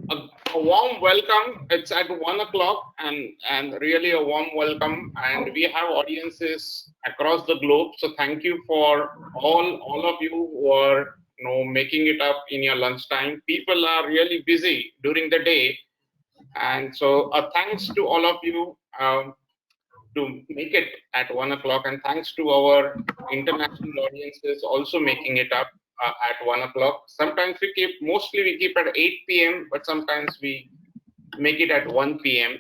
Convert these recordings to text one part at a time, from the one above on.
a warm welcome. It's at 1 o'clock, and really a warm welcome. And we have audiences across the globe. So thank you for all of you who are making it up in your lunchtime. People are really busy during the day, and so thanks to all of you to make it at 1 o'clock, and thanks to our international audiences also making it up at 1 o'clock. Sometimes mostly we keep at 8 p.m., but sometimes we make it at 1 p.m.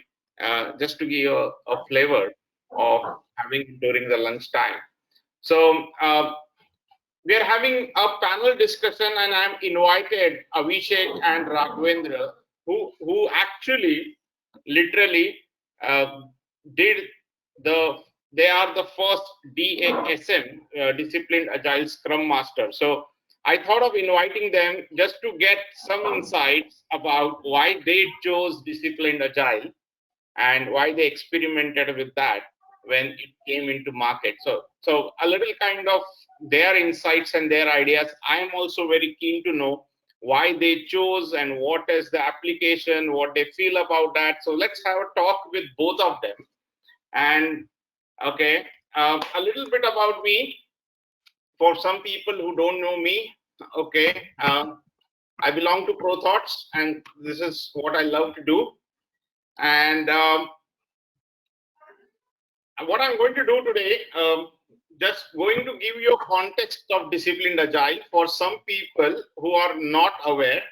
Just to give a flavor of having it during the lunchtime. So we are having a panel discussion, and I'm invited Avishek and Raghvendra, who actually literally uh, did the they are the first DASM, Disciplined Agile Scrum Master. So I thought of inviting them just to get some insights about why they chose Disciplined Agile and why they experimented with that when it came into market. So a little kind of their insights and their ideas. I am also very keen to know why they chose and what is the application, what they feel about that. So let's have a talk with both of them. And okay, a little bit about me for some people who don't know me. Okay, I belong to Pro Thoughts, and this is what I love to do. And what I'm going to do today, just going to give you a context of Disciplined Agile for some people who are not aware,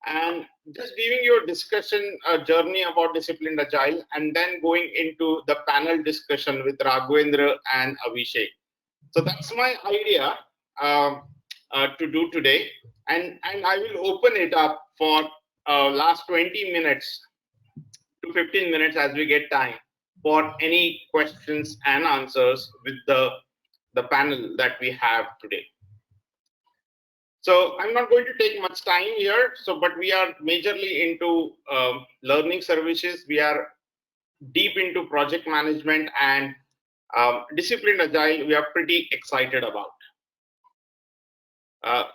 and just giving you a discussion, a journey about Disciplined Agile, and then going into the panel discussion with Raghvendra and Avishek. So that's my idea to do today, and I will open it up for last 20 minutes to 15 minutes as we get time for any questions and answers with the panel that we have today. So I'm not going to take much time here. But we are majorly into learning services. We are deep into project management, and Disciplined Agile we are pretty excited about.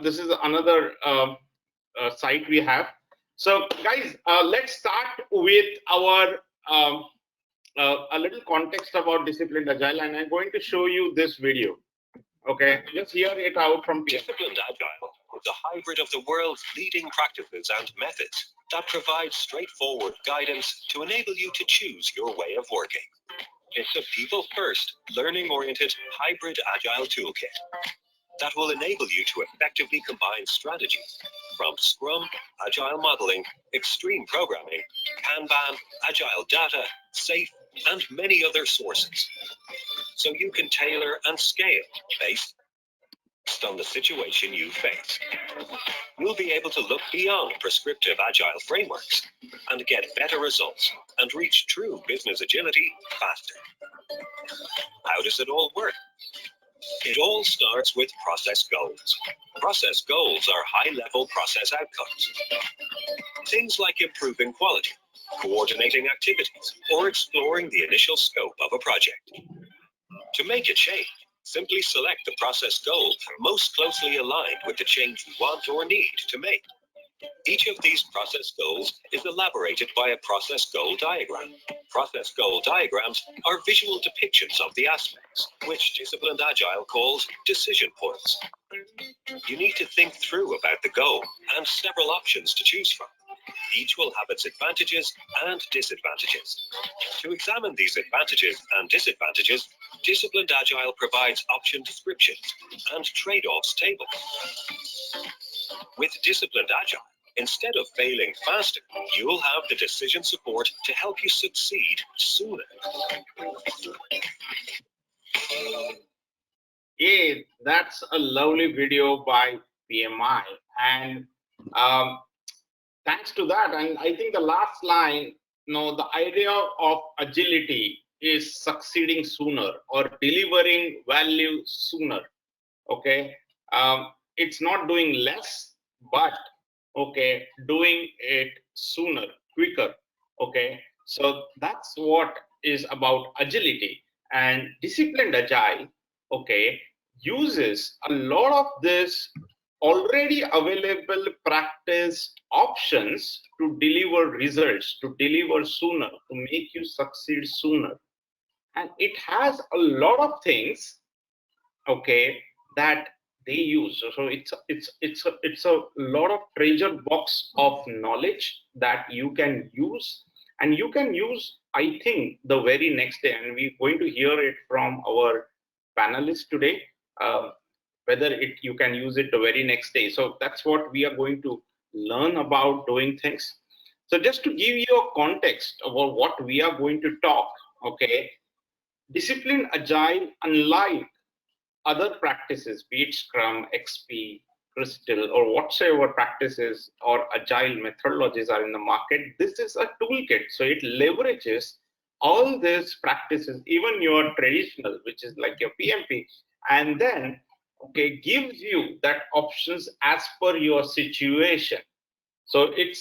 This is another site we have. So guys, let's start with our a little context about Disciplined Agile, and I'm going to show you this video. Okay, just hear it out from Pierre. Disciplined Agile is a hybrid of the world's leading practices and methods that provides straightforward guidance to enable you to choose your way of working. It's a people-first, learning-oriented hybrid Agile toolkit that will enable you to effectively combine strategies from Scrum, Agile modeling, extreme programming, Kanban, Agile data, SAFe, and many other sources, so you can tailor and scale based on the situation you face. You'll be able to look beyond prescriptive Agile frameworks and get better results and reach true business agility faster. How does it all work? It all starts with process goals. Process goals are high-level process outcomes. Things like improving quality, coordinating activities, or exploring the initial scope of a project. To make a change, simply select the process goal most closely aligned with the change you want or need to make. Each of these process goals is elaborated by a process goal diagram. Process goal diagrams are visual depictions of the aspects, which Disciplined Agile calls decision points. You need to think through about the goal and several options to choose from. Each will have its advantages and disadvantages. To examine these advantages and disadvantages, Disciplined Agile provides option descriptions and trade-offs tables. With Disciplined Agile, instead of failing faster, you'll have the decision support to help you succeed sooner. Yeah, that's a lovely video by PMI, and thanks to that, and I think the last line, the idea of agility is succeeding sooner or delivering value sooner. Okay, it's not doing less, but okay, doing it sooner, quicker. Okay, so that's what is about agility. And Disciplined Agile, okay, uses a lot of this already available practice options to deliver results, to deliver sooner, to make you succeed sooner. And it has a lot of things, okay, that they use. So it's a lot of treasure box of knowledge that you can use, and you can use, I think, the very next day. And we're going to hear it from our panelists today, uh, whether you can use it the very next day. So that's what we are going to learn about doing things. So just to give you a context about what we are going to talk, okay, disciplined agile, unlike other practices, be it Scrum, XP, Crystal, or whatsoever practices or agile methodologies are in the market, this is a toolkit. So it leverages all these practices, even your traditional, which is like your PMP, and then, okay, gives you that options as per your situation. So it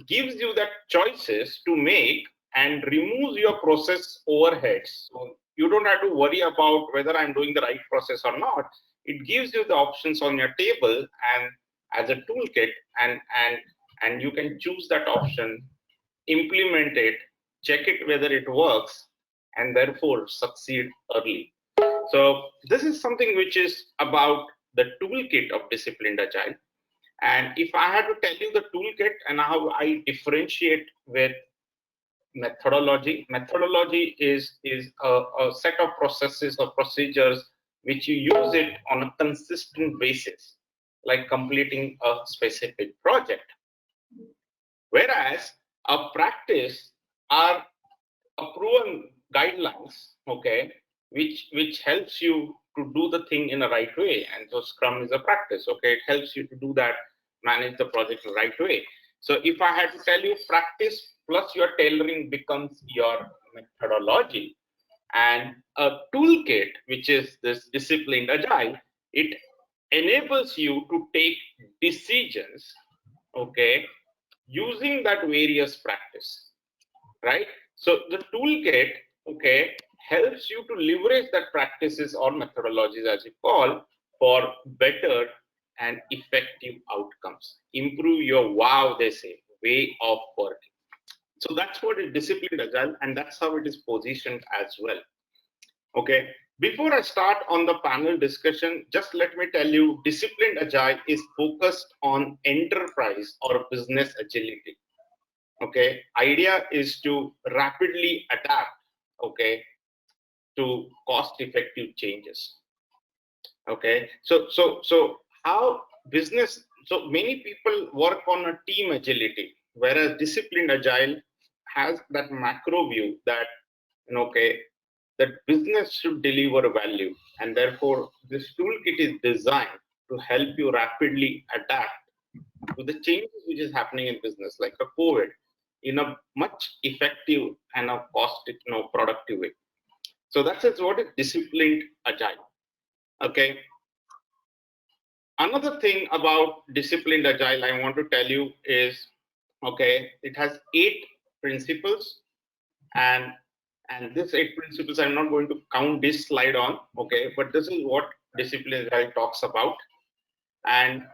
gives you that choices to make and removes your process overheads. So you don't have to worry about whether I'm doing the right process or not. It gives you the options on your table and as a toolkit, and you can choose that option, implement it, check it whether it works, and therefore succeed early. So this is something which is about the toolkit of disciplined agile. And if I had to tell you the toolkit and how I differentiate with methodology, methodology is a set of processes or procedures which you use it on a consistent basis, like completing a specific project. Whereas a practice are a proven guidelines, okay, which helps you to do the thing in the right way. And so Scrum is a practice, okay, it helps you to do that, manage the project the right way. So if I had to tell you, practice plus your tailoring becomes your methodology, and a toolkit, which is this disciplined agile, it enables you to take decisions, okay, using that various practice, right? So the toolkit, okay, helps you to leverage that practices or methodologies, as you call, for better and effective outcomes. Improve your wow, they say, way of working. So that's what is disciplined agile, and that's how it is positioned as well. Okay. Before I start on the panel discussion, just let me tell you, disciplined agile is focused on enterprise or business agility. Okay, idea is to rapidly adapt, okay, to cost effective changes. Okay, so how business, so many people work on a team agility, whereas disciplined agile has that macro view that, okay, that business should deliver value, and therefore this toolkit is designed to help you rapidly adapt to the changes which is happening in business, like a COVID, in a much effective and a cost, productive way. So that's what is disciplined agile. Okay. Another thing about disciplined agile I want to tell you is, okay, it has 8 principles, and this 8 principles I'm not going to count this slide on, okay, but this is what disciplined agile talks about. And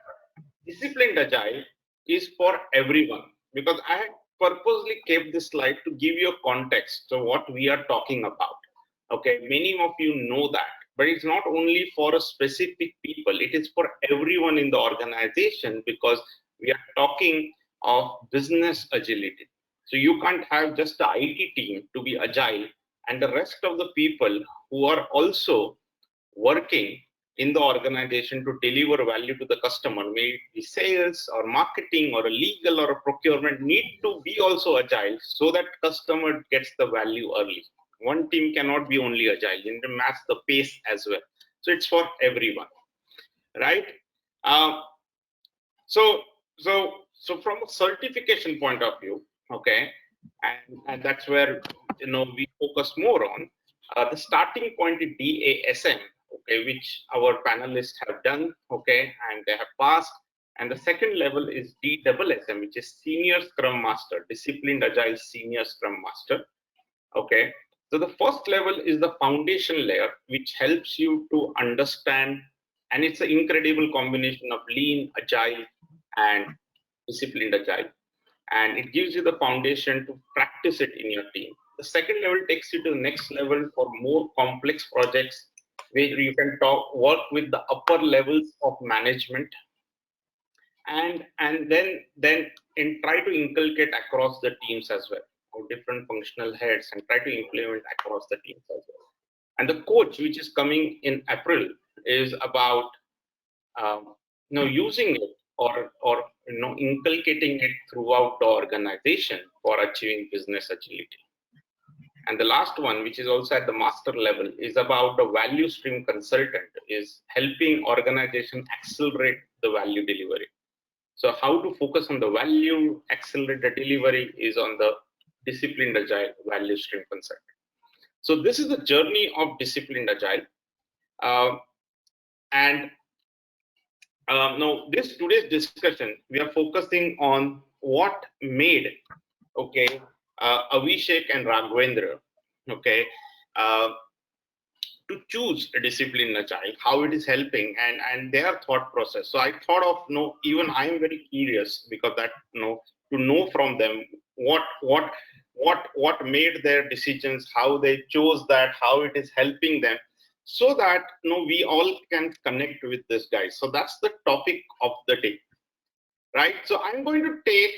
disciplined agile is for everyone, because I had purposely kept this slide to give you a context. So what we are talking about, okay, many of you know that, but it's not only for a specific people, it is for everyone in the organization, because we are talking of business agility. So you can't have just the IT team to be agile and the rest of the people who are also working in the organization to deliver value to the customer, may it be sales or marketing or a legal or a procurement, need to be also agile so that customer gets the value early. One team cannot be only agile, you need to match the pace as well. So it's for everyone, right? Uh, so so from a certification point of view, okay, and that's where we focus more on. The starting point is DASM, okay, which our panelists have done, okay, and they have passed. And the second level is DSSM, which is Senior Scrum Master, Disciplined Agile Senior Scrum Master, okay. So the first level is the foundation layer, which helps you to understand And it's an incredible combination of lean, agile, and disciplined agile. And it gives you the foundation to practice it in your team. The second level takes you to the next level for more complex projects where you can work with the upper levels of management, and then try to inculcate across the teams as well, or different functional heads, and try to implement across the teams as well. And the coach, which is coming in April, is about using it, or inculcating it throughout the organization for achieving business agility. And the last one, which is also at the master level, is about the value stream consultant, is helping organization accelerate the value delivery. So how to focus on the value, accelerate the delivery, is on the disciplined agile value stream consultant. So this is the journey of disciplined agile. And now today's discussion, we are focusing on what made Avishek and Raghvendra to choose a disciplined agile, how it is helping, and their thought process. So I thought of even I am very curious, because that to know from them what made their decisions, how they chose that, how it is helping them, so that we all can connect with this guy. So that's the topic of the day, right? So I'm going to take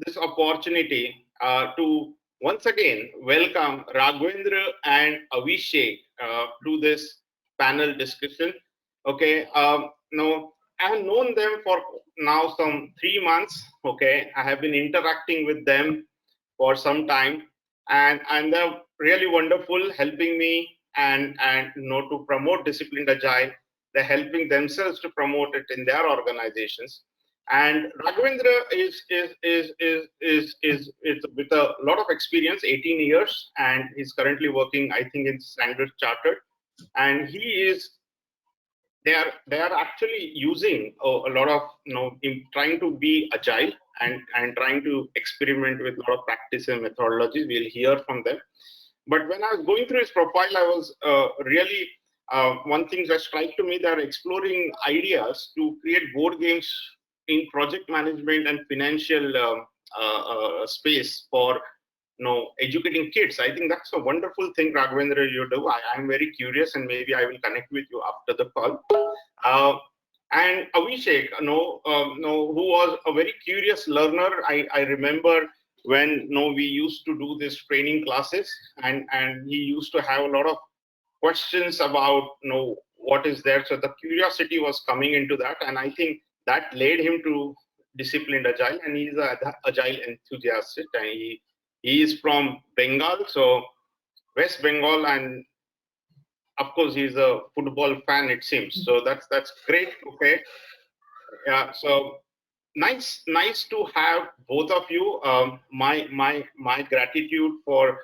this opportunity to once again welcome Raghvendra and Avishek to this panel discussion. Now I have known them for now some 3 months. I have been interacting with them for some time, and they're really wonderful, helping me and to promote disciplined agile. They're helping themselves to promote it in their organizations. And Raghvendra is with a lot of experience, 18 years, and he's currently working, I think, in Standard Chartered. And they are actually using a lot of in trying to be agile and trying to experiment with a lot of practice and methodologies. We'll hear from them. But when I was going through his profile, I was really one thing that struck to me, they're exploring ideas to create board games in project management and financial space for educating kids. I think that's a wonderful thing, Raghvendra, you do. I'm very curious, and maybe I will connect with you after the call. And Avishek, who was a very curious learner. I remember when we used to do these training classes, and he used to have a lot of questions about what is there. So the curiosity was coming into that, and I think that led him to disciplined agile, and he's an agile enthusiast. And he is from Bengal, so West Bengal, and of course he's a football fan, it seems. So that's great. Yeah. So nice to have both of you. My gratitude for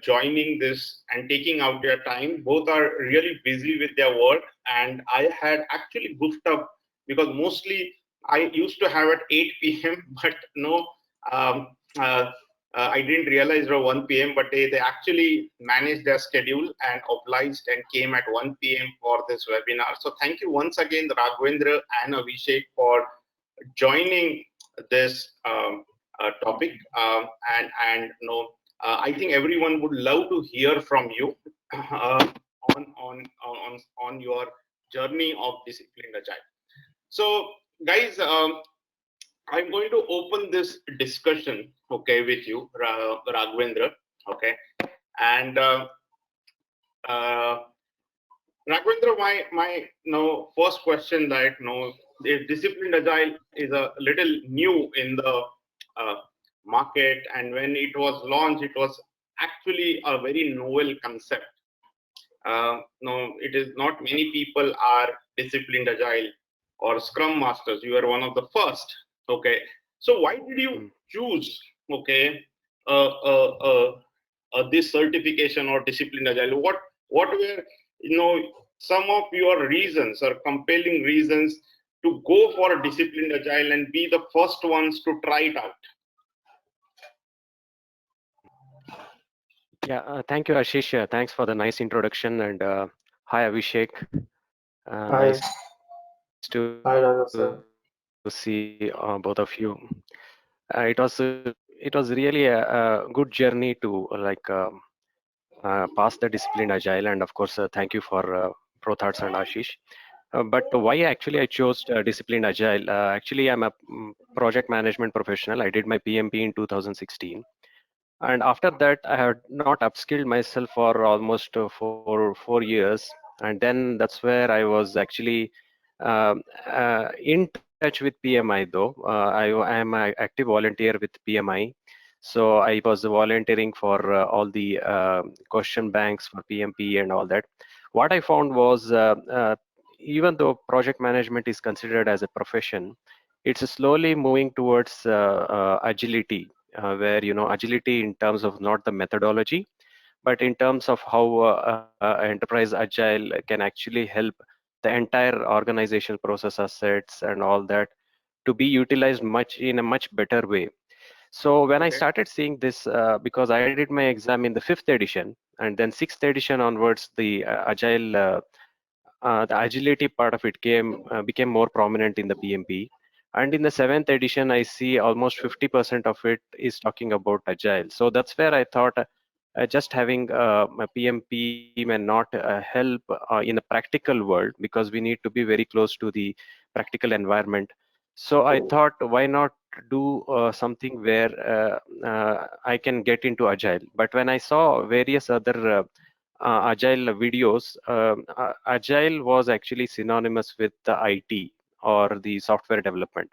joining this and taking out their time. Both are really busy with their work, and I had actually goofed up, because mostly I used to have at 8 p.m. but I didn't realize it was 1 p.m. but they actually managed their schedule and obliged and came at 1 p.m. for this webinar. So thank you once again, Raghvendra and Avishek, for joining this topic. I think everyone would love to hear from you on your journey of disciplined agile. So guys, I'm going to open this discussion, with you, Raghvendra, and Raghvendra, my first question, that if disciplined agile is a little new in the market, and when it was launched, it was actually a very novel concept. It is not many people are disciplined agile or Scrum masters. You are one of the first. So why did you choose this certification or disciplined agile? What were some of your reasons or compelling reasons to go for a disciplined agile and be the first ones to try it out? Yeah, thank you, Ashish. Thanks for the nice introduction, and hi, Avishek. Hi, Nice to hi, Raghav see sir. both of you. It was really a good journey to pass the disciplined agile, and of course, thank you for Prothats and Ashish. But why actually I chose disciplined agile? Actually, I'm a project management professional. I did my PMP in 2016, and after that, I had not upskilled myself for almost 4 years, and then that's where I was actually in touch with PMI though. I am an active volunteer with PMI. So I was volunteering for all the question banks for PMP and all that. What I found was even though project management is considered as a profession, it's slowly moving towards agility, where agility in terms of not the methodology, but in terms of how enterprise agile can actually help the entire organizational process assets and all that to be utilized much in a much better way. So when I Okay. started seeing this, because I did my exam in the 5th edition, and then 6th edition onwards, the the agility part of it became more prominent in the PMP. And in the 7th edition, I see almost 50% of it is talking about agile. So that's where I thought just having a PMP may not help in the practical world, because we need to be very close to the practical environment. So I thought, why not do something where I can get into agile? But when I saw various other agile videos, agile was actually synonymous with the IT or the software development.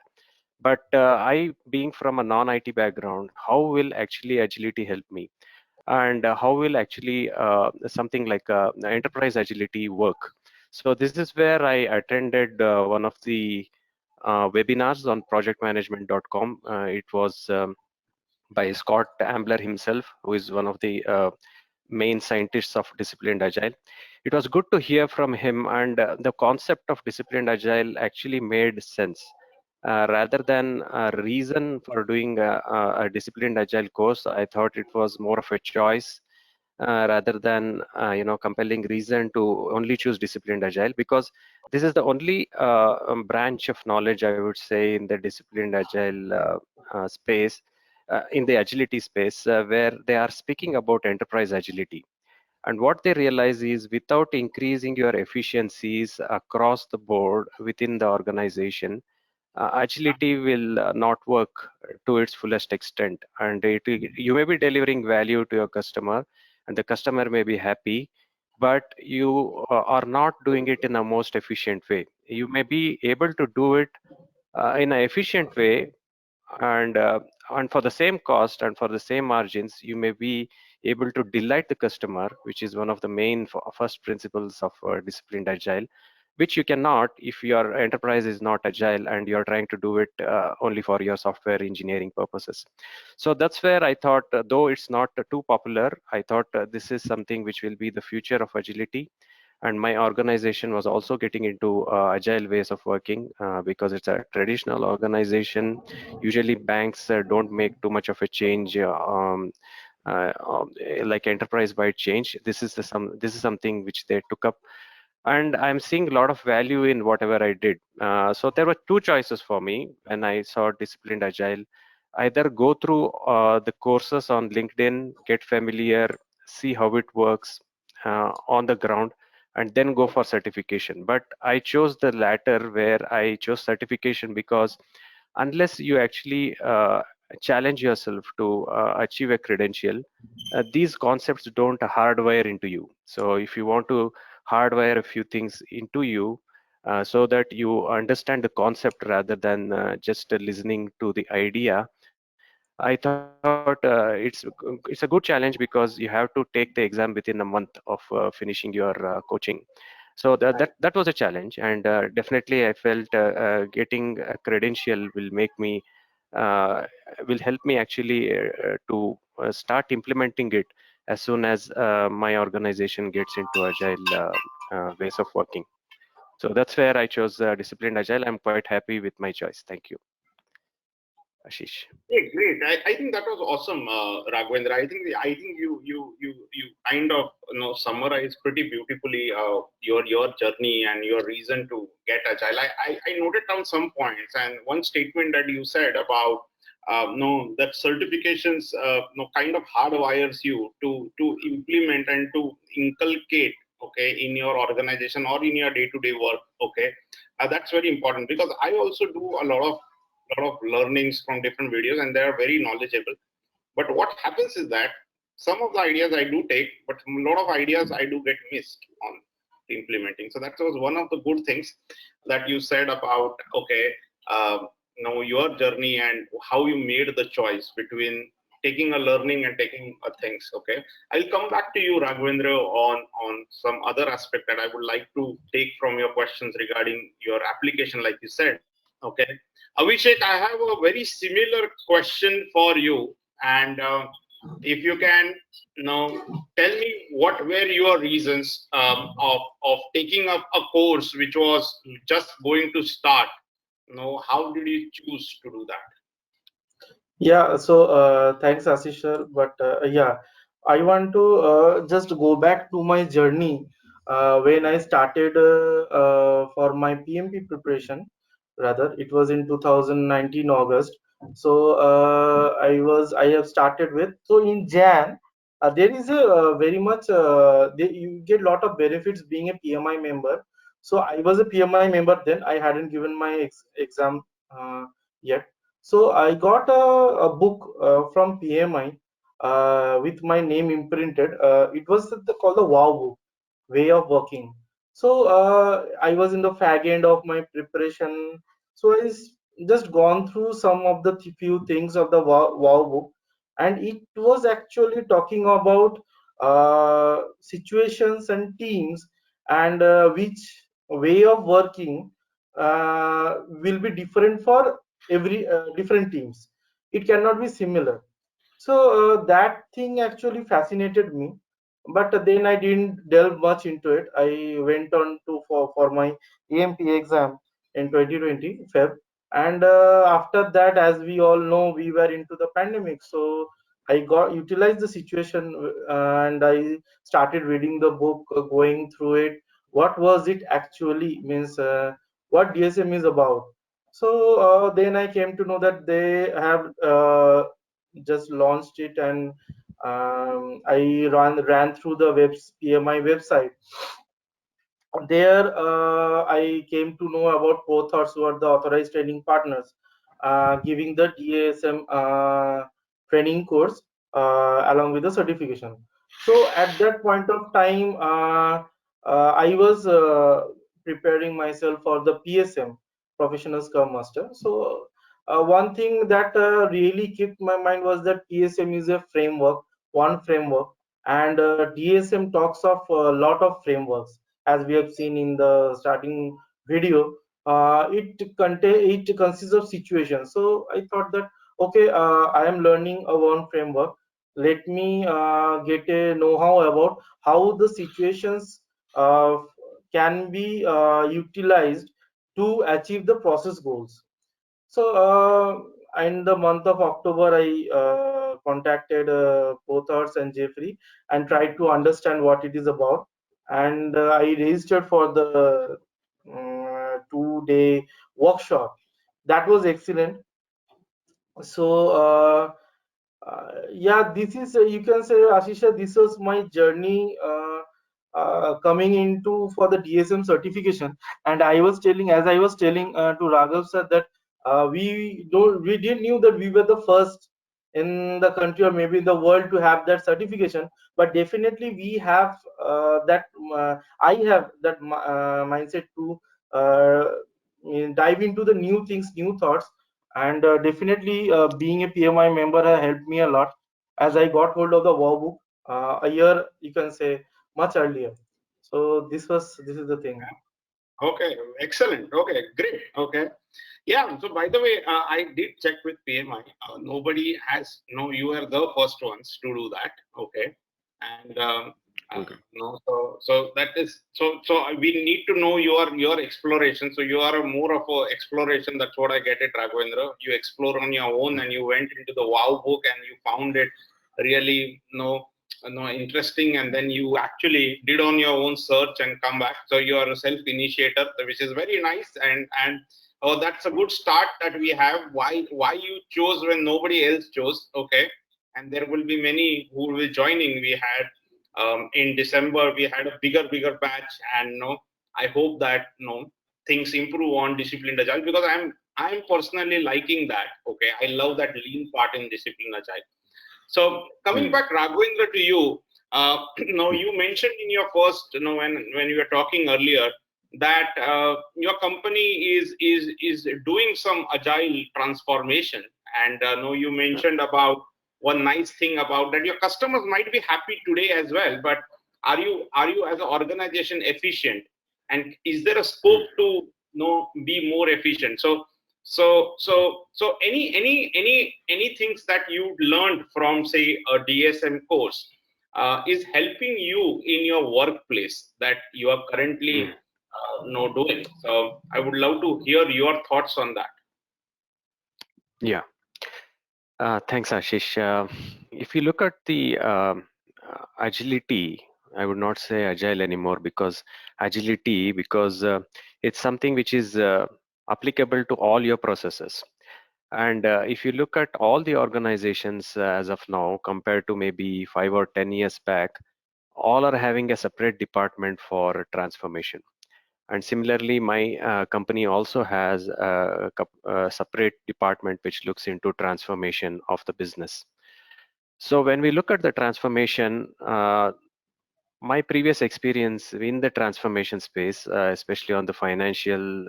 But I, being from a non-IT background, how will actually agility help me? And how will actually something like enterprise agility work? So this is where I attended one of the webinars on projectmanagement.com. It was by Scott Ambler himself, who is one of the main scientists of disciplined agile. It was good to hear from him, and the concept of disciplined agile actually made sense. Rather than a reason for doing a disciplined agile course, I thought it was more of a choice rather than compelling reason to only choose disciplined agile, because this is the only branch of knowledge, I would say, in the disciplined agile space, in the agility space, where they are speaking about enterprise agility. And what they realize is, without increasing your efficiencies across the board within the organization, agility will not work to its fullest extent. And you may be delivering value to your customer, and the customer may be happy, but you are not doing it in the most efficient way. You may be able to do it in an efficient way, and and for the same cost and for the same margins, you may be able to delight the customer, which is one of the main first principles of disciplined agile, which you cannot if your enterprise is not agile and you're trying to do it only for your software engineering purposes. So that's where I thought, though it's not too popular, I thought this is something which will be the future of agility. And my organization was also getting into agile ways of working, because it's a traditional organization. Usually banks don't make too much of a change, like enterprise-wide change. This is something which they took up, and I'm seeing a lot of value in whatever I did. So there were two choices for me when I saw disciplined agile: either go through the courses on LinkedIn, get familiar, see how it works on the ground, and then go for certification. But I chose the latter, where I chose certification, because unless you actually challenge yourself to achieve a credential, these concepts don't hardwire into you. So if you want to hardwire a few things into you, so that you understand the concept rather than just listening to the idea, I thought it's a good challenge, because you have to take the exam within a month of finishing your coaching. So that was a challenge, and definitely I felt getting a credential will make me will help me actually to start implementing it as soon as my organization gets into agile ways of working. So that's where I chose disciplined agile. I'm quite happy with my choice. Thank you. Ashish. Great, great. I think that was awesome, Raghvendra. I think you kind of summarized pretty beautifully your journey and your reason to get agile. I noted down some points, and one statement that you said about no that certifications no kind of hardwires you to implement and to inculcate, okay, in your organization or in your day-to-day work. Okay, that's very important because I also do a lot of learnings from different videos, and they are very knowledgeable. But what happens is that some of the ideas I do take, but a lot of ideas I do get missed on implementing. So that was one of the good things that you said about, okay, your journey and how you made the choice between taking a learning and taking a things. Okay, I'll come back to you, Raghvendra, on some other aspect that I would like to take from your questions regarding your application, like you said. Okay, Avishek, I have a very similar question for you, and if you can now tell me what were your reasons of taking up a course which was just going to start. How did you choose to do that? Yeah, so thanks, Ashish sir. But yeah, I want to just go back to my journey when I started for my PMP preparation. Rather, it was in 2019 August. So I have started with. So in Jan, there is a very much you get lot of benefits being a PMI member. So I was a PMI member then. I hadn't given my exam yet. So I got a book from PMI with my name imprinted. It was called the Wow book, Way of Working. So I was in the fag end of my preparation. So just gone through some of the few things of the Wow book, and it was actually talking about situations and teams and which way of working will be different for every different teams. It cannot be similar. So that thing actually fascinated me, but then I didn't delve much into it. I went on to for my EMP exam in 2020 Feb, and after that, as we all know, we were into the pandemic. So I got utilized the situation and I started reading the book, going through it. What was it actually means? What DSM is about? So then I came to know that they have just launched it, and I ran through the PMI website. There, I came to know about Prothoughts, who are the authorized training partners, giving the DASM training course along with the certification. So at that point of time, I was preparing myself for the PSM, Professional Scrum Master. So one thing that really kept my mind was that PSM is a framework, one framework, and DSM talks of a lot of frameworks, as we have seen in the starting video. It consists of situations. So I thought that, okay, I am learning a one framework. Let me get a know-how about how the situations can be utilized to achieve the process goals. So, in the month of October, I contacted Pothars and Jeffrey and tried to understand what it is about. And I registered for the 2-day workshop. That was excellent. So, yeah, this is you can say, Ashisha, this was my journey coming into for the DSM certification. And I was telling, as I was telling to Raghav sir, that we didn't knew that we were the first in the country or maybe in the world to have that certification. But definitely we have that. I have that mindset to uh, dive into the new things, new thoughts, and definitely being a PMI member helped me a lot, as I got hold of the war book a year, you can say, much earlier. So this is the thing. Okay, excellent. Okay, great. Okay. Yeah, so by the way, I did check with PMI. Nobody has, no, you are the first ones to do that. Okay. And Okay. No, so that is so we need to know your exploration. So you are a more of a exploration. That's what I get it, Raghvendra. You explore on your own, and you went into the Wow book, and you found it really interesting, and then you actually did on your own search and come back. So you are a self initiator, which is very nice, and oh, that's a good start that we have. Why you chose when nobody else chose? Okay, and there will be many who will be joining. We had in December we had a bigger batch, and I hope that things improve on disciplined agile, because I'm personally liking that. Okay, I love that lean part in disciplined agile. So coming Hmm. back, Raghvendra, to you, Hmm. you mentioned in your first, when you were talking earlier, that your company is doing some agile transformation, and no, you mentioned about one nice thing about that your customers might be happy today as well, but are you as an organization efficient, and is there a Hmm. scope to be more efficient? So any things that you learned from, say, a DSM course is helping you in your workplace that you are Hmm. currently doing. So I would love to hear your thoughts on that. Yeah. Thanks, Ashish. If you look at the agility, I would not say agile anymore, because agility, because it's something which is applicable to all your processes. And if you look at all the organizations as of now, compared to maybe 5 or 10 years back, all are having a separate department for transformation. And similarly, my company also has a separate department which looks into transformation of the business. So when we look at the transformation, my previous experience in the transformation space, especially on the financial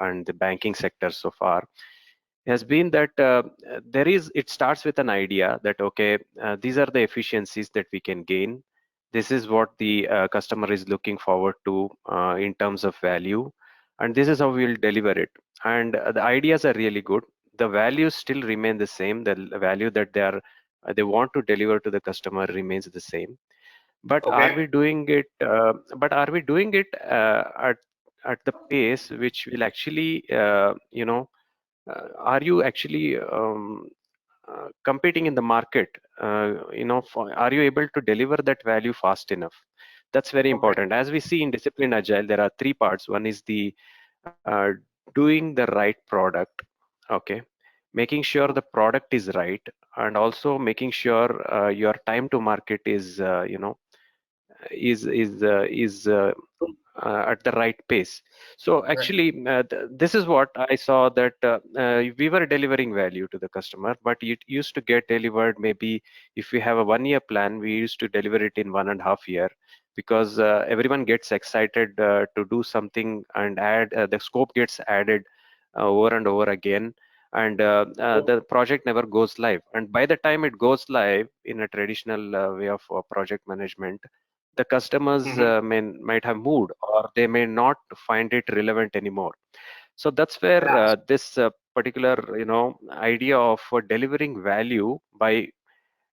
and the banking sector so far, has been that it starts with an idea that, okay, these are the efficiencies that we can gain. This is what the customer is looking forward to in terms of value, and this is how we'll deliver it. And the ideas are really good. The values still remain the same. The value that they want to deliver to the customer remains the same. But are Okay. we doing it? At the pace which will actually, are you actually competing in the market? Are you able to deliver that value fast enough? That's very Okay. important. As we see in discipline agile, there are three parts. One is the doing the right product, okay, making sure the product is right, and also making sure your time to market is at the right pace. So Right. actually, this is what I saw, that we were delivering value to the customer, but it used to get delivered maybe, if we have a 1 year plan, we used to deliver it in 1.5 year, because everyone gets excited to do something and add the scope gets added over and over again, and the project never goes live. And by the time it goes live in a traditional way of project management, the customers Mhm. might have moved, or they may not find it relevant anymore. So that's where Yeah. this particular idea of delivering value by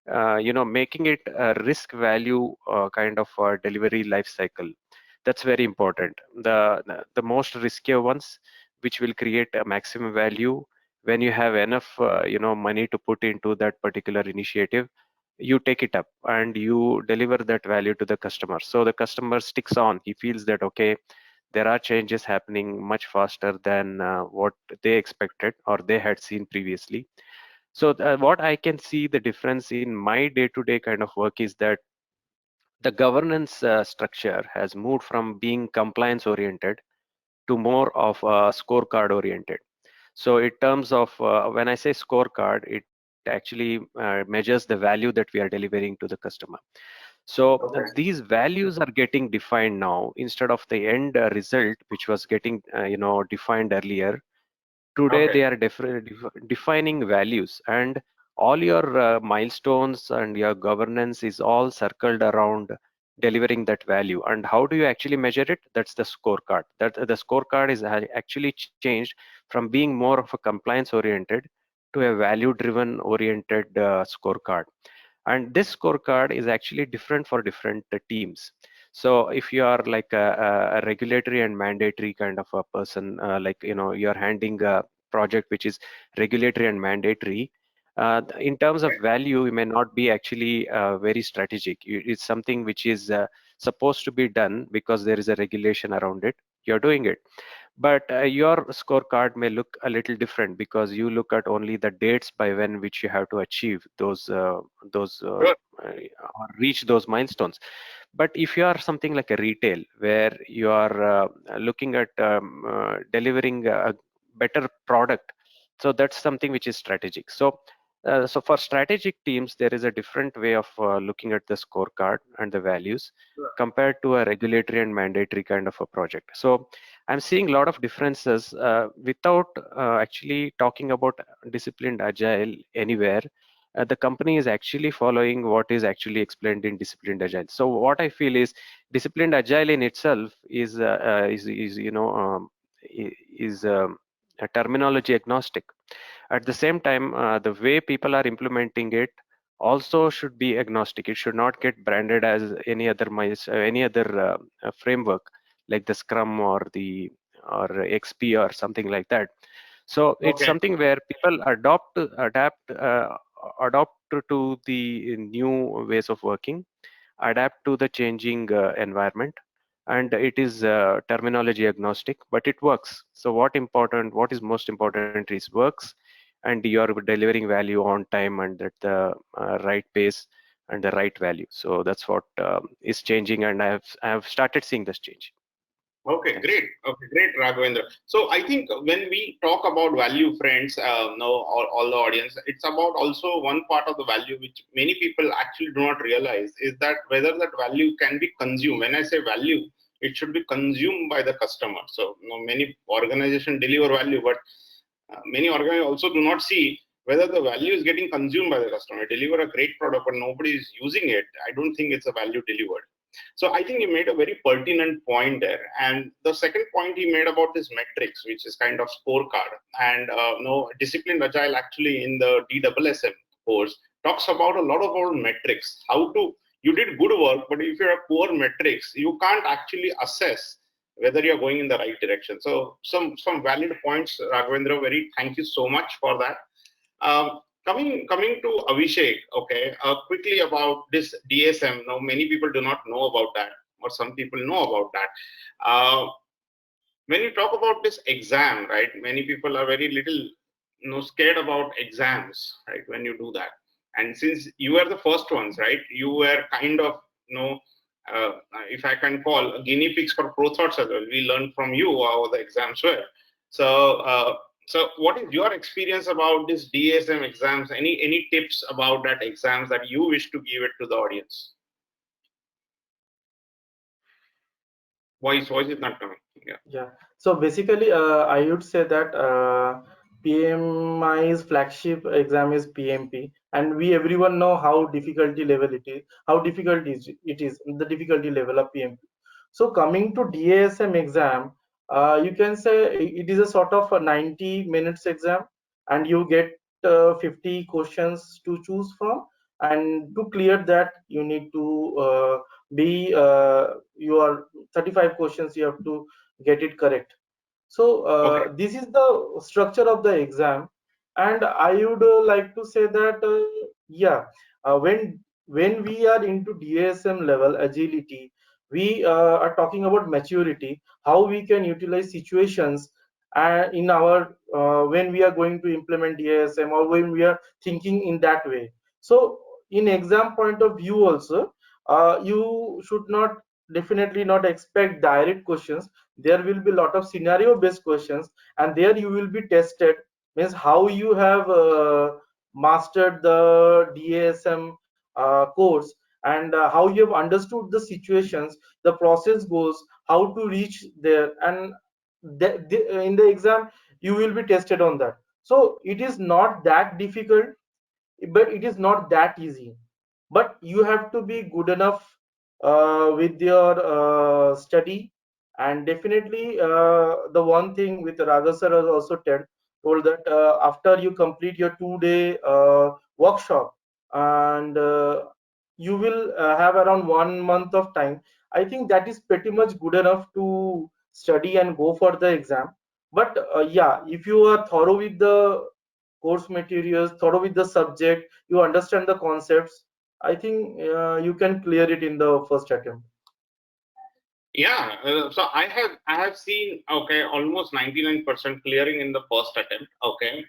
making it a risk value kind of delivery life cycle, that's very important. The most riskier ones, which will create a maximum value, when you have enough money to put into that particular initiative, you take it up and you deliver that value to the customer. So the customer sticks on. He feels that, okay, there are changes happening much faster than what they expected or they had seen previously. So what I can see the difference in my day-to-day kind of work is that the governance structure has moved from being compliance oriented to more of a scorecard oriented. So in terms of when I say scorecard, it actually measures the value that we are delivering to the customer. So Okay. these values are getting defined now instead of the end result, which was getting defined earlier. Today Okay. they are defining values, and all your milestones and your governance is all circled around delivering that value. And how do you actually measure it? That's the scorecard. That the scorecard is actually changed from being more of a compliance oriented to a value driven oriented scorecard. And this scorecard is actually different for different teams. So if you are like a regulatory and mandatory kind of a person, like you're handling a project which is regulatory and mandatory, in terms of value, you may not be actually very strategic. It's something which is supposed to be done because there is a regulation around it. You're doing it, but your scorecard may look a little different because you look at only the dates by when which you have to achieve those Sure. or reach those milestones. But if you are something like a retail where you are looking at delivering a better product, so that's something which is strategic. So for strategic teams, there is a different way of looking at the scorecard and the values Sure. compared to a regulatory and mandatory kind of a project. So I'm seeing a lot of differences without actually talking about disciplined agile anywhere. The company is actually following what is actually explained in disciplined agile. So what I feel is disciplined agile in itself is a terminology agnostic. At the same time, the way people are implementing it also should be agnostic. It should not get branded as any other framework like the Scrum or XP or something like that. So it's Okay. something where people adopt to the new ways of working, adapt to the changing environment, and it is terminology agnostic, but it works. So what is most important is works, and you're delivering value on time and at the right pace and the right value. So that's what is changing, and I have started seeing this change. Okay, Thanks. great. Okay, great, Raghvendra. So I think when we talk about value, friends, no, all the audience, it's about also one part of the value which many people actually do not realize is that whether that value can be consumed. When I say value, it should be consumed by the customer. So many organizations deliver value, but many organizations also do not see whether the value is getting consumed by the customer. Deliver a great product, but nobody is using it. I don't think it's a value delivered. So I think he made a very pertinent point there. And the second point he made about this metrics, which is kind of scorecard. And disciplined agile actually in the DSM course talks about a lot about metrics. How to you did good work, but if you have poor metrics, you can't actually assess whether you're going in the right direction. So some valid points, Raghvendra. Very thank you so much for that. Coming to Avishek, okay, quickly about this DSM. Now, many people do not know about that, or some people know about that. When you talk about this exam, right? Many people are very little, scared about exams, right? When you do that, and since you were the first ones, right? You were kind of, if I can call guinea pigs for pro thoughts as well. We learned from you how the exams were. So. So, what is your experience about this DSM exams? Any tips about that exams that you wish to give it to the audience? Voice is not coming. Yeah. Yeah. So basically, I would say that PMI's flagship exam is PMP, and we everyone know how difficulty level it is, how difficult it is, the difficulty level of PMP. So coming to DASM exam, you can say it is a sort of a 90 minutes exam, and you get 50 questions to choose from, and to clear that you need to be your 35 questions you have to get it correct. So Okay. this is the structure of the exam, and I would like to say that yeah, when we are into DASM level agility, we are talking about maturity, how we can utilize situations in our when we are going to implement DASM, or when we are thinking in that way. So in exam point of view also, you should not definitely not expect direct questions. There will be a lot of scenario based questions, and there you will be tested, means how you have mastered the DASM course, and how you have understood the situations, the process goes, how to reach there, and in the exam you will be tested on that. So it is not that difficult, but it is not that easy. But you have to be good enough with your study. And definitely the one thing with Raghav sir has also told that after you complete your 2-day workshop, and you will have around 1 month of time. I think that is pretty much good enough to study and go for the exam. But yeah, if you are thorough with the course materials, thorough with the subject, you understand the concepts, I think you can clear it in the first attempt. Yeah, so I have seen, okay, almost 99% clearing in the first attempt. Okay,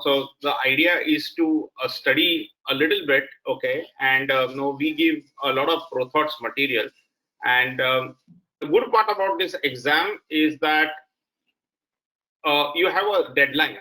so the idea is to study a little bit. Okay, and we give a lot of pro thoughts material, and the good part about this exam is that you have a deadline.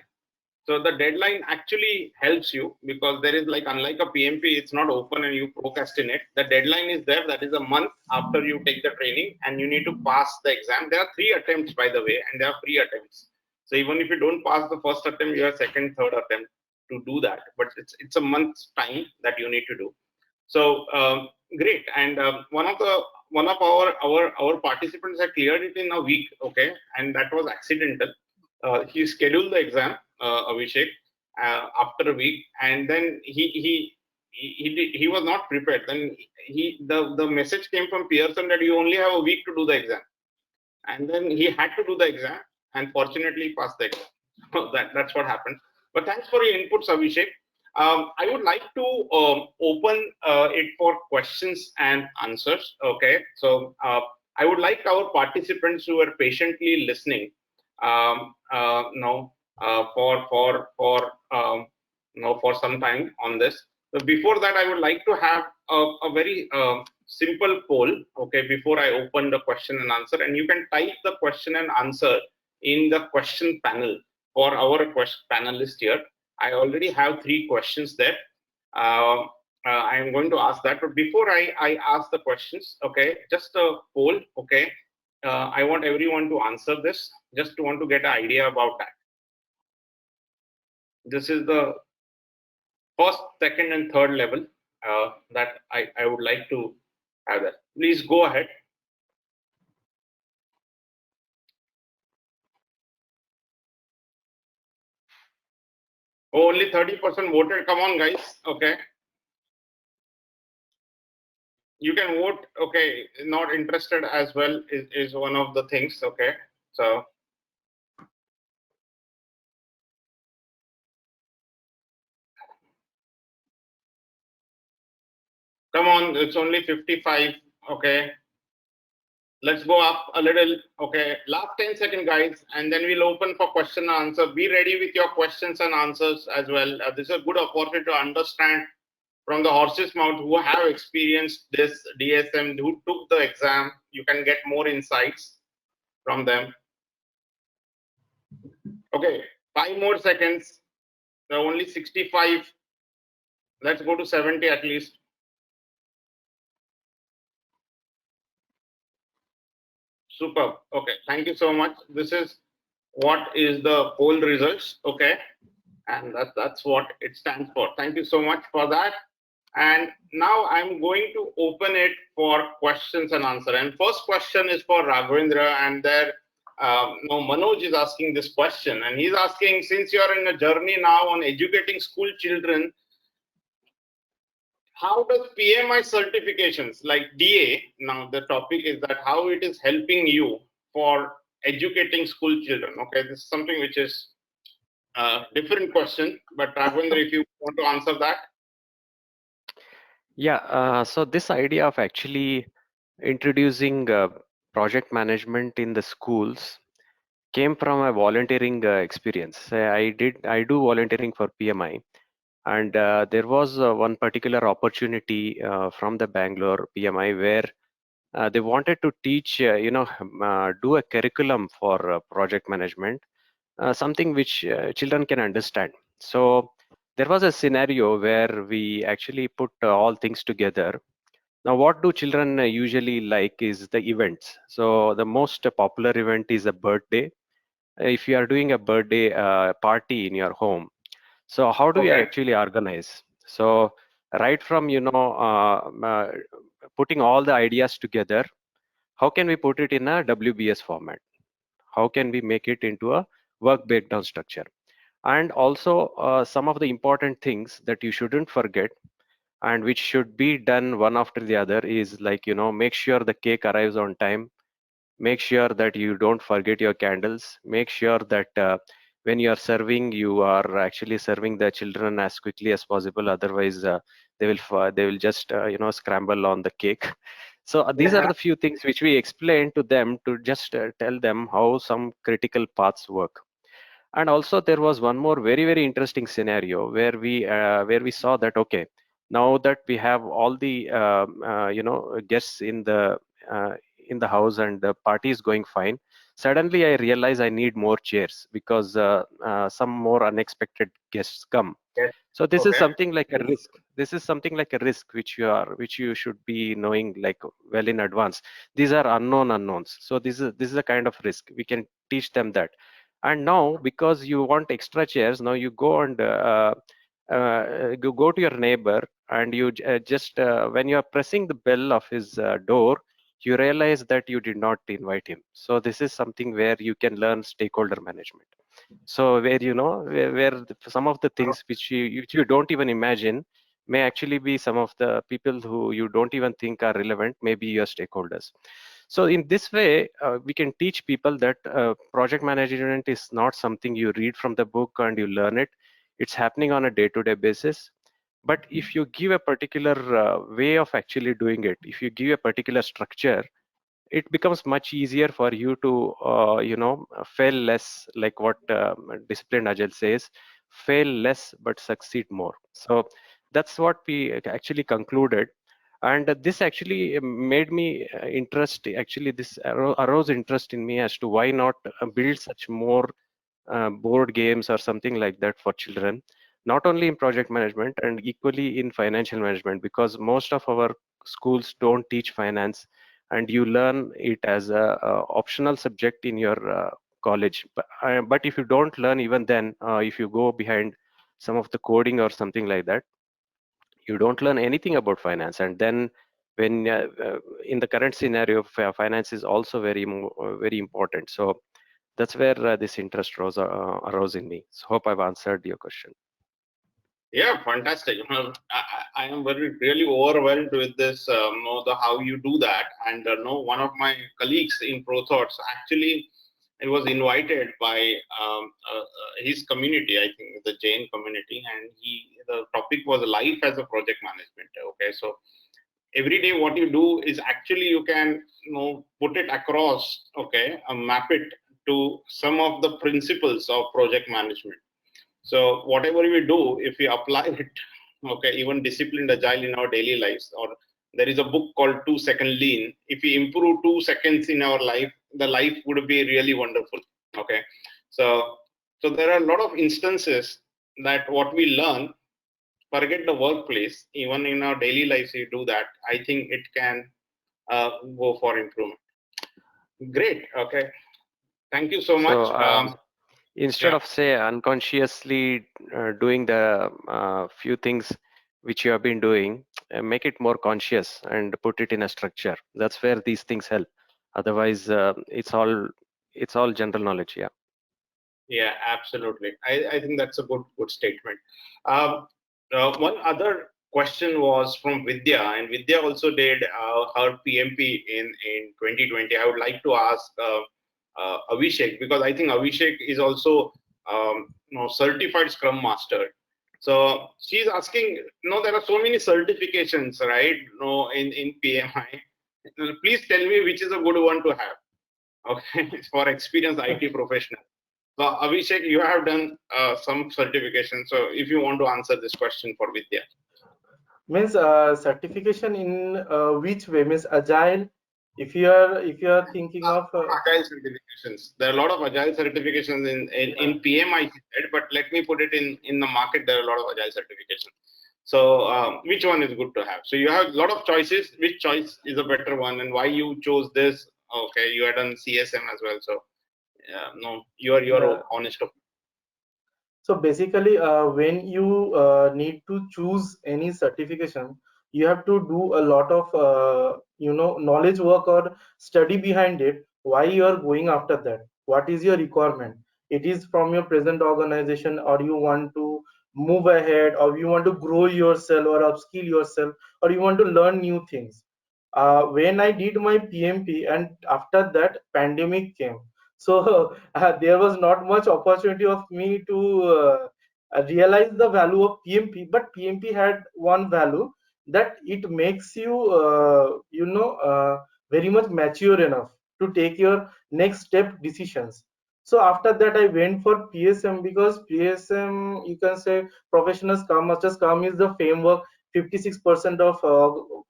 So the deadline actually helps you, because there is, like, unlike a PMP, it's not open and you procrastinate. The deadline is there. That is a month after you take the training, and you need to pass the exam. There are 3 attempts, by the way, and there are free attempts. So even if you don't pass the first attempt, you have second, third attempt to do that. But it's a month's time that you need to do. So great. And one of our participants had cleared it in a week. Okay, and that was accidental. He scheduled the exam, Avishek, after a week, and then he was not prepared. Then the message came from Pearson that you only have a week to do the exam, and then he had to do the exam, and fortunately passed the exam. That's what happened. But thanks for your inputs, Avishek. I would like to open it for questions and answers. Okay, so I would like our participants who are patiently listening, for some time on this. So before that, I would like to have a very simple poll. Okay, before I open the question and answer, and you can type the question and answer in the question panel for our panelist here. I already have 3 questions there. I am going to ask that, but before I ask the questions, okay, just a poll. Okay, I want everyone to answer this. Just to want to get an idea about that. This is the first, second, and third level that I would like to have that. Please go ahead. Oh, only 30% voted. Come on, guys. Okay. You can vote. Okay, not interested as well is one of the things. Okay, so come on, it's only 55. Okay, let's go up a little. Okay, last 10 seconds, guys, and then we'll open for question and answer. Be ready with your questions and answers as well. This is a good opportunity to understand from the horse's mouth, who have experienced this DSM, who took the exam. You can get more insights from them. Okay, 5 more seconds. There are only 65. Let's go to 70 at least. Superb. Okay, thank you so much. This is what is the poll results. Okay, and that's what it stands for. Thank you so much for that. And now I'm going to open it for questions and answer. And first question is for Raghvendra, and there, Manoj is asking this question, and he's asking, since you are in a journey now on educating school children, how does PMI certifications like DA, now the topic is that how it is helping you for educating school children? Okay, this is something which is a different question, but Raghvendra, if you want to answer that. Yeah, so this idea of actually introducing project management in the schools came from a volunteering experience. I do volunteering for PMI, and there was one particular opportunity from the Bangalore PMI where they wanted to teach, do a curriculum for project management, something which children can understand. So there was a scenario where we actually put all things together. Now, what do children usually like is the events. So the most popular event is a birthday. If you are doing a birthday party in your home, so how do you Okay. actually organize? So right from putting all the ideas together, how can we put it in a WBS format? How can we make it into a work breakdown structure? And also some of the important things that you shouldn't forget and which should be done one after the other is like, make sure the cake arrives on time. Make sure that you don't forget your candles. Make sure that when you are serving, you are actually serving the children as quickly as possible. Otherwise, they will just scramble on the cake. So these are the few things which we explain to them to just tell them how some critical paths work. And also there was one more very very interesting scenario where we saw that, okay, now that we have all the guests uh, in the house and the party is going fine, suddenly I realize I need more chairs because some more unexpected guests come. Yes. So this is Okay. something like a risk. This is something like a risk which you should be knowing like well in advance. These are unknown unknowns. So this is a kind of risk. We can teach them that. And now because you want extra chairs, now you go and you go to your neighbor and just when you are pressing the bell of his door, you realize that you did not invite him. So this is something where you can learn stakeholder management. So where some of the things which you don't even imagine may actually be some of the people who you don't even think are relevant, maybe your stakeholders. So in this way, we can teach people that project management is not something you read from the book and you learn it. It's happening on a day-to-day basis. But if you give a particular way of actually doing it, if you give a particular structure, it becomes much easier for you to fail less, like what disciplined agile says, fail less but succeed more. So that's what we actually concluded. And this actually made me actually this arose interest in me as to why not build such more board games or something like that for children, not only in project management and equally in financial management, because most of our schools don't teach finance, and you learn it as a optional subject in your college. But if you don't learn even then, if you go behind some of the coding or something like that, you don't learn anything about finance. And then when in the current scenario, finance is also very important. So that's where this interest arose in me. So hope I've answered your question. Yeah, fantastic. I am very really overwhelmed with this. The how you do that, and one of my colleagues in ProThoughts actually he was invited by his community, I think the Jain community, and the topic was life as a project management. Okay, so every day what you do is actually you can put it across, okay, map it to some of the principles of project management. So whatever we do, if we apply it, okay, even disciplined agile in our daily lives, or there is a book called 2 Second Lean. If we improve 2 seconds in our life, the life would be really wonderful. Okay, so there are a lot of instances that what we learn, forget the workplace, even in our daily lives, we do that. I think it can go for improvement. Great. Okay. Thank you so much. So instead Yeah. of say unconsciously doing the few things which you have been doing, make it more conscious and put it in a structure. That's where these things help. Otherwise it's all general knowledge. Yeah. Yeah, absolutely. I think that's a good statement. One other question was from Vidya, and Vidya also did her PMP in 2020. I would like to ask Avishek, because I think Avishek is also certified Scrum Master. So she's asking, there are so many certifications, right? In PMI. Please tell me which is a good one to have. Okay, for experienced IT professional. So Avishek, you have done some certification. So if you want to answer this question for Vidya. Means certification in which way? Means agile. If you are thinking of Agile certifications. There are a lot of agile certifications in PMI, but let me put it in the market. There are a lot of agile certifications. So which one is good to have? So you have a lot of choices. Which choice is a better one, and why you chose this? Okay, you had done CSM as well. So no, you're yeah. honest. So basically, when you need to choose any certification, you have to do a lot of knowledge work or study behind it. Why you are going after that? What is your requirement? it is from your present organization, or you want to move ahead, or you want to grow yourself or upskill yourself, or you want to learn new things. When I did my PMP and after that pandemic came, so there was not much opportunity of me to realize the value of PMP. But PMP had one value, that it makes you very much mature enough to take your next step decisions. So after that I went for PSM, because PSM, you can say, professional Scrum Master. Scrum is the framework. 56% of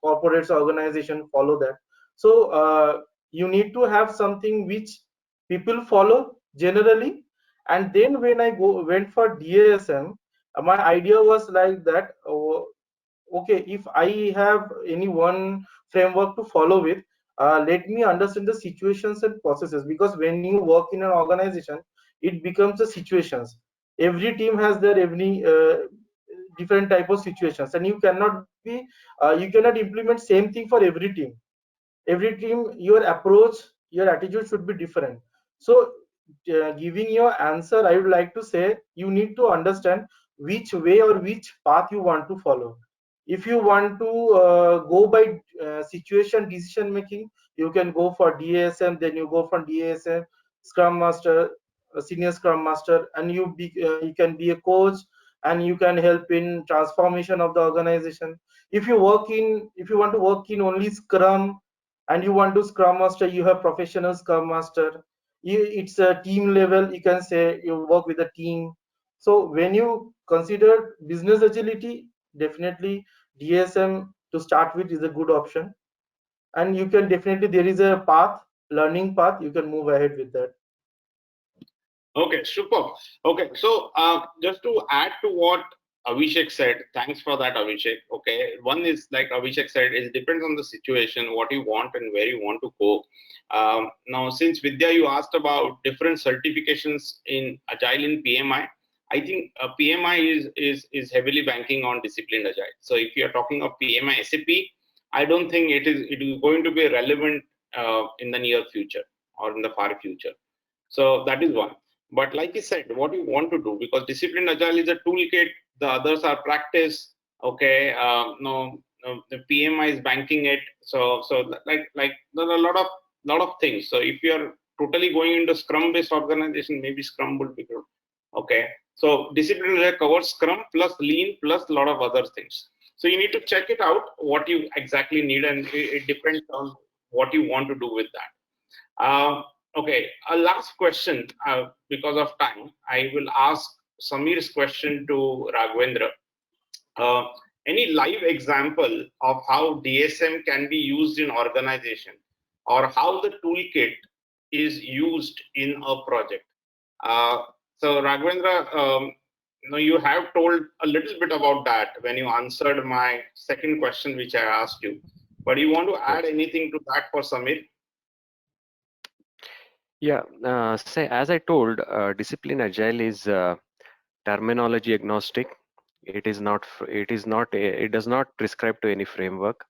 corporates organization follow that. So you need to have something which people follow generally. And then when I went for DASM, my idea was like that. Okay, if I have any one framework to follow with, let me understand the situations and processes, because when you work in an organization, it becomes the situations. Every team has their every different type of situations, and you cannot implement same thing for every team. Your approach, your attitude should be different. So giving your answer, I would like to say, you need to understand which way or which path you want to follow. If you want to go by situation decision making, you can go for DASM. Then you go from DASM, Scrum Master, senior Scrum Master, and you can be a coach, and you can help in transformation of the organization. If you want to work in only Scrum, and you want to Scrum Master, you have professional Scrum Master. It's a team level, you can say, you work with a team. So when you consider business agility, definitely DSM to start with is a good option. And you can definitely, there is a path, learning path, you can move ahead with that. Okay, super. Okay, so just to add to what Avishek said, thanks for that, Avishek. Okay, one is like Avishek said, it depends on the situation, what you want and where you want to go. Now, since Vidya, you asked about different certifications in Agile in PMI. I think PMI is heavily banking on disciplined Agile. So if you are talking of PMI SAP, I don't think it is going to be relevant in the near future or in the far future. So that is one. But like you said, what you want to do, because disciplined agile is a toolkit, the others are practice. Okay, no, no, the PMI is banking it. So like there are a lot of things. So if you are totally going into Scrum based organization, maybe Scrum would be good. Okay, so disciplined agile covers Scrum plus Lean plus a lot of other things. So you need to check it out what you exactly need, and it depends on what you want to do with that. Okay, a last question, because of time. I will ask Samir's question to Raghvendra. Uh, any live example of how DSM can be used in organization, or how the toolkit is used in a project? Uh, so Raghvendra, you have told a little bit about that when you answered my second question, which I asked you. But you want to add Yes. anything to that for Samir? Yeah, say as I told, discipline agile is terminology agnostic. It does not prescribe to any framework,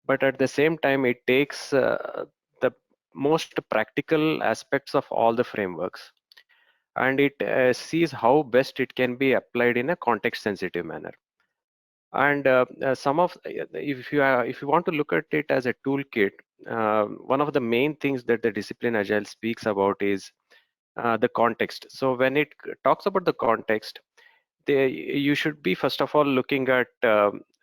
but at the same time it takes the most practical aspects of all the frameworks, and it sees how best it can be applied in a context sensitive manner. And some of if you want to look at it as a toolkit, one of the main things that the discipline agile speaks about is the context. So when it talks about the context, you should be first of all looking at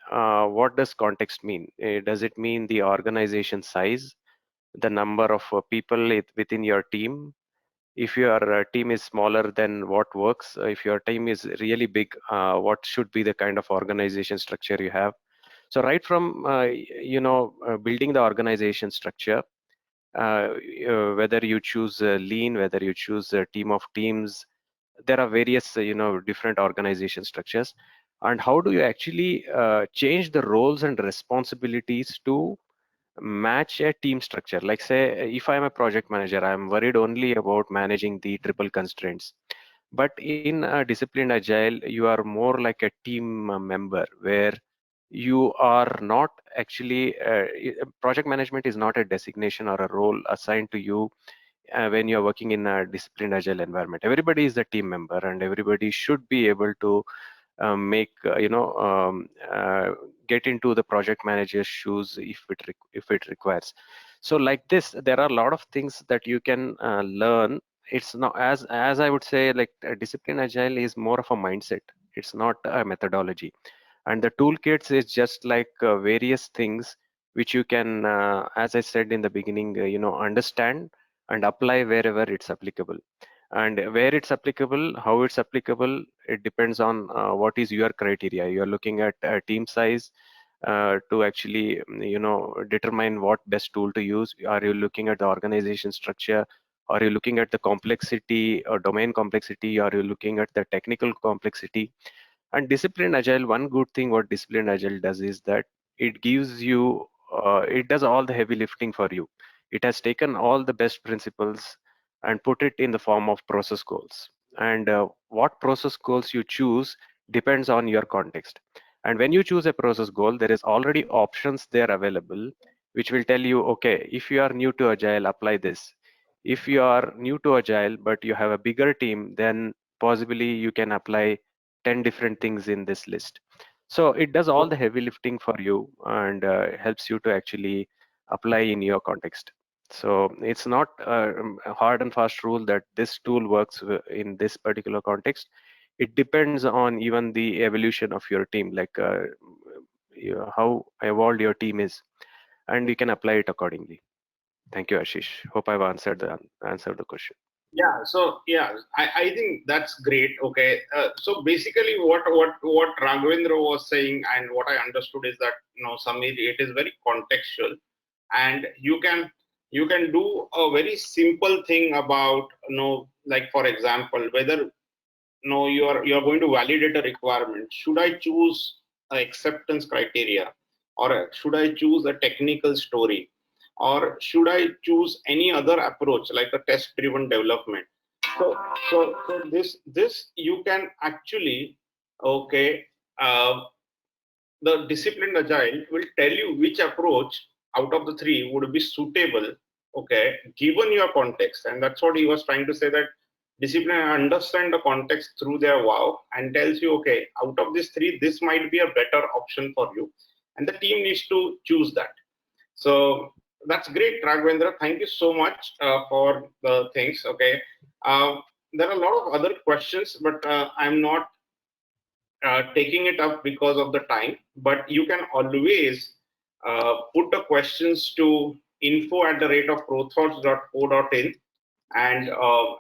what does context mean. Does it mean the organization size, the number of people within your team? If your team is smaller, then what works? If your team is really big, what should be the kind of organization structure you have? So right from building the organization structure, whether you choose lean, whether you choose a team of teams, there are various different organization structures. And how do you actually change the roles and responsibilities to match a team structure? Like say, if I'm a project manager, I'm worried only about managing the triple constraints. But in a disciplined agile, you are more like a team member, where you are not actually project management is not a designation or a role assigned to you when you're working in a disciplined agile environment. Everybody is a team member, and everybody should be able to make get into the project manager's shoes if it requires. So like this, there are a lot of things that you can learn. It's not, as I would say, like discipline agile is more of a mindset. It's not a methodology, and the toolkits is just like various things which you can, as I said in the beginning, understand and apply wherever it's applicable. And where it's applicable, how it's applicable, it depends on what is your criteria. You're looking at team size to actually determine what best tool to use. Are you looking at the organization structure? Are you looking at the complexity or domain complexity? Are you looking at the technical complexity? And disciplined agile, one good thing what disciplined agile does is that it gives you it does all the heavy lifting for you. It has taken all the best principles and put it in the form of process goals. And what process goals you choose depends on your context. And when you choose a process goal, there is already options there available which will tell you, okay, if you are new to agile, apply this. If you are new to agile but you have a bigger team, then possibly you can apply 10 different things in this list. So it does all the heavy lifting for you, and helps you to actually apply in your context. So it's not a hard and fast rule that this tool works in this particular context. It depends on even the evolution of your team, like how evolved your team is, and you can apply it accordingly. Thank you, Ashish. Hope I've answered the question. Yeah, so yeah, I think that's great. Okay, so basically, what Raghvendra was saying and what I understood is that, Samir, it is very contextual, and you can do a very simple thing about, like for example, whether, you're going to validate a requirement. Should I choose a acceptance criteria, or should I choose a technical story, or should I choose any other approach like a test driven development? So this you can actually, okay, uh, the disciplined agile will tell you which approach out of the three would be suitable, okay, given your context. And that's what he was trying to say, that discipline understand the context through their wow and tells you, okay, out of these three, this might be a better option for you, and the team needs to choose that. So that's great, Raghvendra. Thank you so much for the things. Okay, uh, there are a lot of other questions, but I'm not taking it up because of the time. But you can always put the questions to info@prothoughts.co.in, and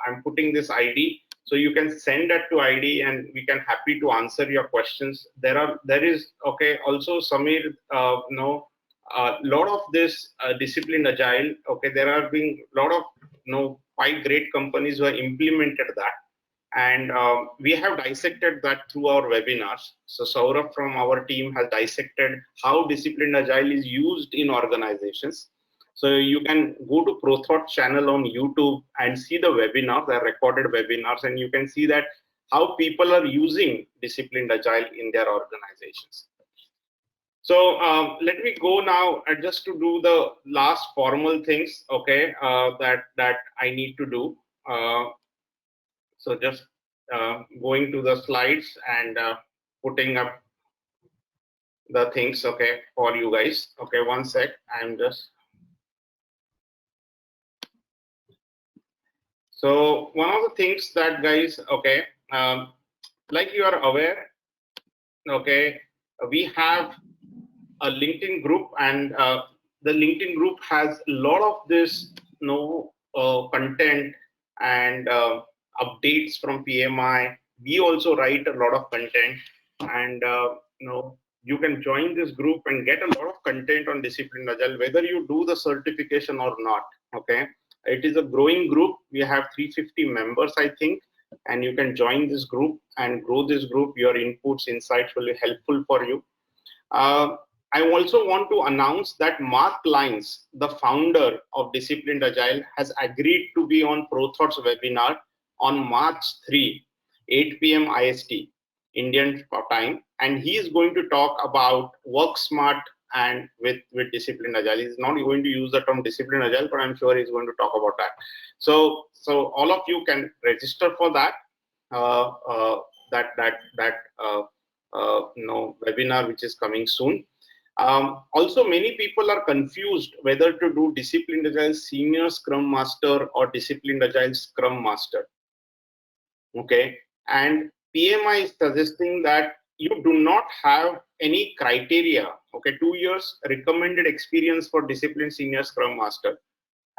I'm putting this ID. So you can send that to ID, and we can happy to answer your questions. There is, okay, also Samir, a lot of this disciplined agile. Okay, there have been a lot of, 5 great companies who have implemented that, and we have dissected that through our webinars. So Saurabh from our team has dissected how disciplined agile is used in organizations. So you can go to ProThought channel on YouTube and see the webinars, the recorded webinars, and you can see that how people are using disciplined agile in their organizations. So let me go now just to do the last formal things, okay, that I need to do. So just going to the slides and putting up the things, okay, for you guys. Okay, one sec. I'm just. So one of the things that, guys, okay, like you are aware, okay, we have a LinkedIn group, and the LinkedIn group has a lot of this, content and updates from PMI. We also write a lot of content, and you can join this group and get a lot of content on disciplined agile, whether you do the certification or not. Okay, it is a growing group. We have 350 members, I think, and you can join this group and grow this group. Your inputs, insights will be helpful for you. I also want to announce that Mark Lyons, the founder of Disciplined Agile, has agreed to be on ProThought's webinar on March 3, 8 p.m. IST, Indian time, and he is going to talk about work smart and with Disciplined Agile. He's not going to use the term Disciplined Agile, but I'm sure he's going to talk about that. So all of you can register for that webinar, which is coming soon. Also, many people are confused whether to do Disciplined Agile Senior Scrum Master or Disciplined Agile Scrum Master. Okay, and PMI is suggesting that you do not have any criteria. Okay, 2 years recommended experience for Disciplined Senior Scrum Master,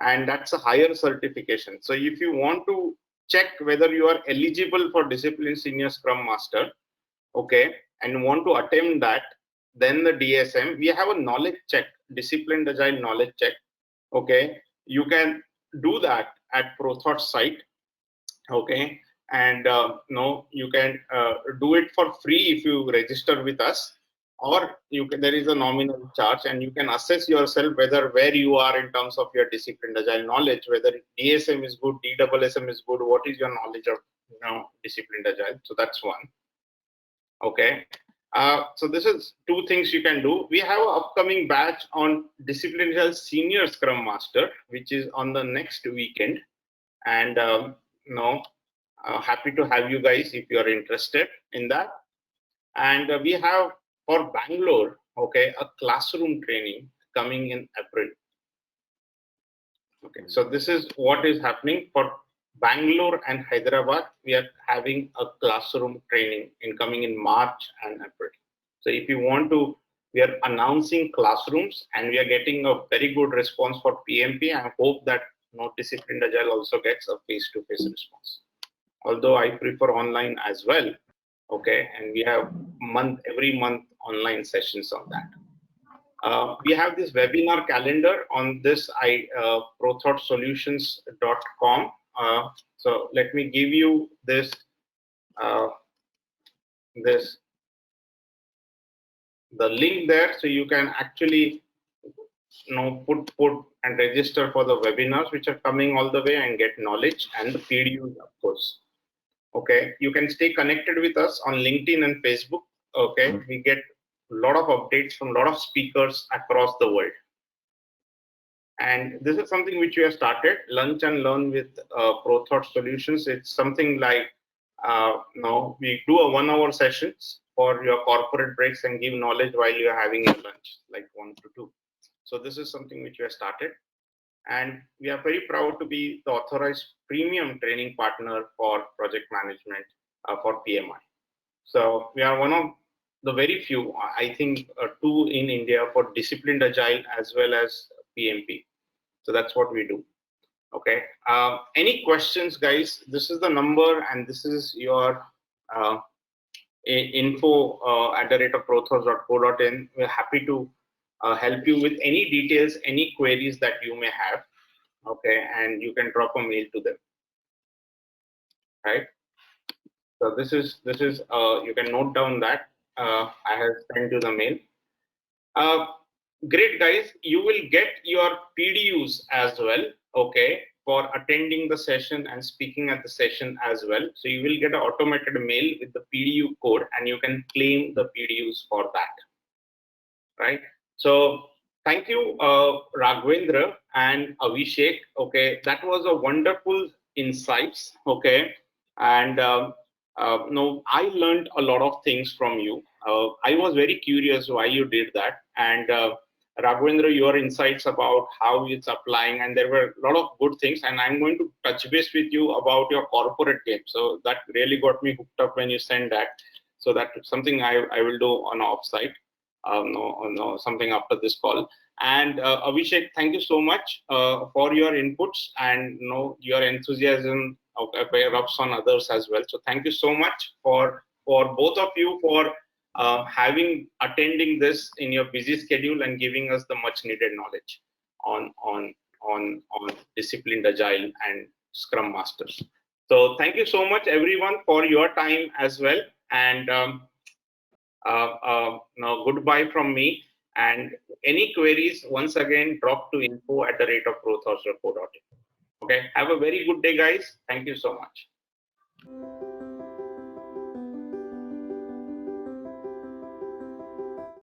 and that's a higher certification. So if you want to check whether you are eligible for Disciplined Senior Scrum Master, okay, and want to attempt that, then the DSM, we have a knowledge check, Disciplined Agile knowledge check. Okay, you can do that at ProThought site. Okay, and you can do it for free if you register with us, or there is a nominal charge, and you can assess yourself where you are in terms of your Disciplined Agile knowledge, whether DSM is good, DSSM is good, what is your knowledge of Disciplined Agile. So that's one. Okay, so this is two things you can do. We have an upcoming batch on Disciplined Agile Senior Scrum Master, which is on the next weekend, and happy to have you guys if you are interested in that. And we have for Bangalore, okay, a classroom training coming in April. Okay, so this is what is happening for Bangalore and Hyderabad. We are having a classroom training coming in March and April. So if you want to, we are announcing classrooms, and we are getting a very good response for PMP. I hope that Disciplined Agile also gets a face-to-face response. Although I prefer online as well. Okay, and we have every month online sessions on that. We have this webinar calendar on this prothoughtsolutions.com. So let me give you the link there, so you can actually put and register for the webinars which are coming all the way and get knowledge, and the PDUs, of course. Okay, you can stay connected with us on LinkedIn and Facebook. Okay, we get a lot of updates from a lot of speakers across the world. And this is something which we have started, Lunch and Learn with ProThought Solutions. It's something like, we do a 1 hour sessions for your corporate breaks and give knowledge while you're having your lunch, like 1 to 2. So this is something which we have started. And we are very proud to be the authorized premium training partner for project management for PMI. So we are one of the very few, I think 2 in India for Disciplined Agile as well as PMP. So that's what we do. Okay. Any questions, guys? This is the number, and this is your info@prothoughts.co.in. We're happy to help you with any details, any queries that you may have. Okay, and you can drop a mail to them. Right. So this is you can note down that I have sent you the mail. Great, guys. You will get your PDUs as well. Okay, for attending the session and speaking at the session as well. So you will get an automated mail with the PDU code, and you can claim the PDUs for that. Right. So thank you, Raghvendra and Avishek. Okay, that was a wonderful insights. Okay, and I learned a lot of things from you. I was very curious why you did that, and Raghvendra, your insights about how it's applying, and there were a lot of good things. And I'm going to touch base with you about your corporate game. So that really got me hooked up when you sent that. So that's something I will do on offsite. Something after this call. And Avishek, thank you so much for your inputs, and your enthusiasm rubs on others as well. So thank you so much for both of you for attending this in your busy schedule and giving us the much needed knowledge on Disciplined Agile and Scrum Masters. So thank you so much, everyone, for your time as well. And goodbye from me, and any queries, once again, drop to info@prothoughts.co.in. Okay, have a very good day, guys. Thank you so much.